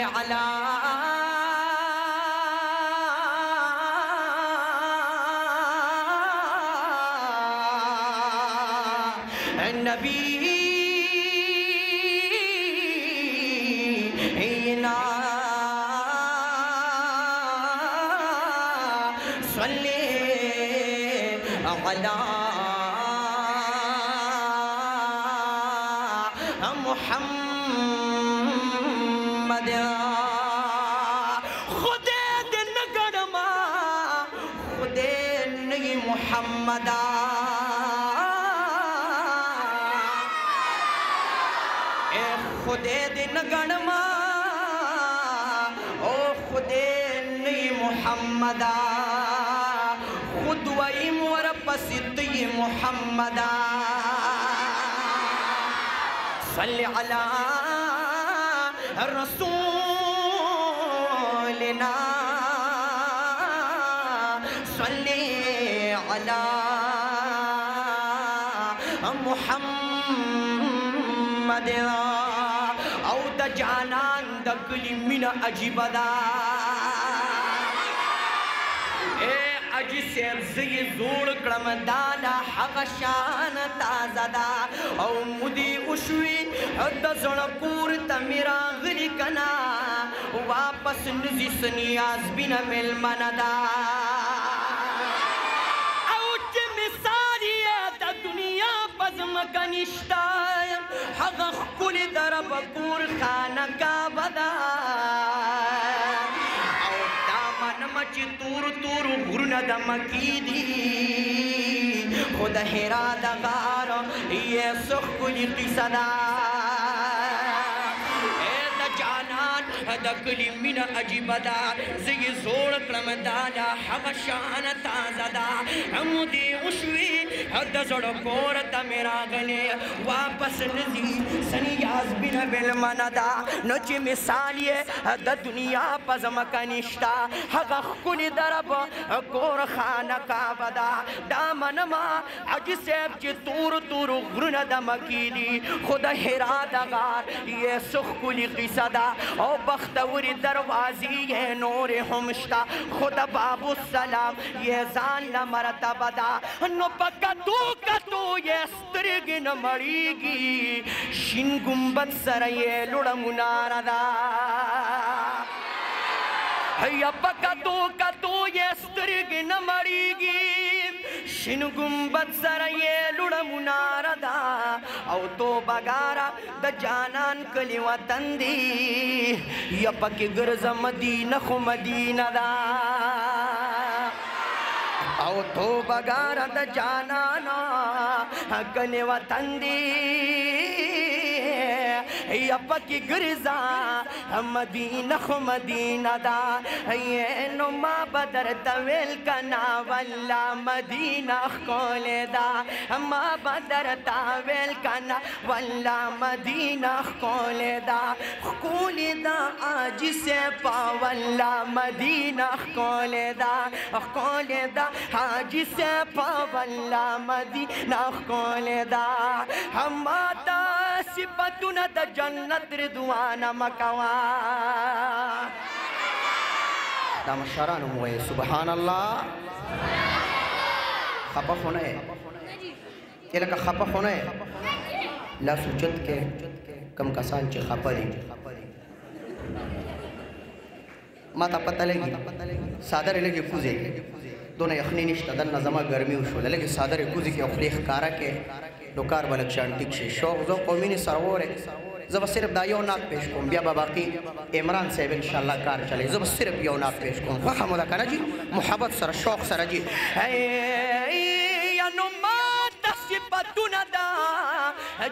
सल्ले अला नबीना सल्ले अला मुहम्मद। खुदे दिन गड़मा खुदे नहीं मुहम्मदा ए खुदे दिन गड़मा ओ खुदे नहीं मुहम्मदा खुद वही मोर पसित ये मुहम्मदा सल्ले अला रसूलना सल्ले अला मुहम्मद। औ द जानान दकली मिन अजीबदा अज से ज़ी जोड़ क्रम दाना हक़शान ताज़दा औ मुदी उशवी दज़ण पूर तमिरा गली कना वापस नज़ी सनियाज़ बिन मिल मनदा औच मिसालिया द दुनिया बज़म कनिष्ठा हक़ कुल दरब पूर खाना का बदा तूर तूर गुरन दमकीदी खुद हेरा दगार ये सुखुली किसदा जानान दकली मिन अजीबदा ज़ी जोड़ क्रमदाना हक़शान ताज़दा मुदी उशवी दज़ड़ कोर तमेरा गले वापस नज़ी सनियाज़ बिन बिल मनदा नच मिसालिए द दुनिया पज़म कनिष्ठा हक़ कुल दरब कोर खाना का बदा दामन मा अज सेब ची तूर तूर गुरन दमकीदी खुद हेरा दगार ये सुख कुली किसदा ओ बख्तवरी दरवाज़ी ये नूर हमश्ता खुद बाबू सलाम ये जान न मरतबदा नो पक्का तू ये स्त्रिग न मरीगी शिन गुंबद सर ये लुड़ मुनारदा या पक्का तू ये स्त्रिग न मरीगी शिन गुंबद सर ये लुड़ मुनारदा औ तो बगारा द जानान कली वतन दी या पक्की गर्ज मदीना खु मदीना दा औ तो बगारा द जानाना कली वतन दी या पक्की गर्जा मदीना खु मदीना दा ये नुमा बदर तवेल कना वल्ला मदीना खोले दा मा बदर तावेल कना वल्ला मदीना खोले दा आज से पावल्ला मदीना खोले दा आज से पावल्ला मदीना खोले दा हम आता सिपतुन द जन्नत रिदवान मकवा दाम शरण हुए सुबहान अल्लाह। खपा होने ये लगा खपा होने ला सुजत के कम कसान चे खपरी माता पता लगी सादर लगी कुजे दोनों यखनी निश्ता दन नज़मा गर्मी उशोल लगी सादर कुजे के अखलीख कारा के डोकार बलक शांतिक से शौक जो कौमी ने सरवर जब सिर्फ दायो नाक पेश करूँ बिया बाकी इमरान साहब इंशाल्लाह कार चले जब सिर्फ यो नाक पेश करूँ वह मुदा करना जी मोहब्बत सर शौक सर जी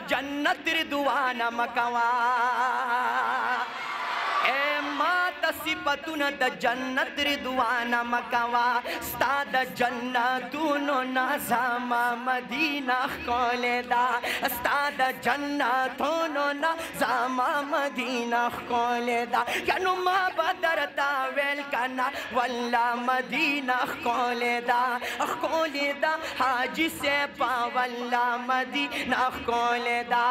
जन्नत रिदवान मकवा सिपतुन द जन्नत रिदवान मकवा स्ताद जन्नतुन नज़ामा मदीना खोलेदा स्ताद जन्नतुन नज़ामा मदीना खोलेदा कनु मा बदरता वेल कना वल्ला मदीना खोलेदा हाजी से पावल्ला मदीना खोलेदा।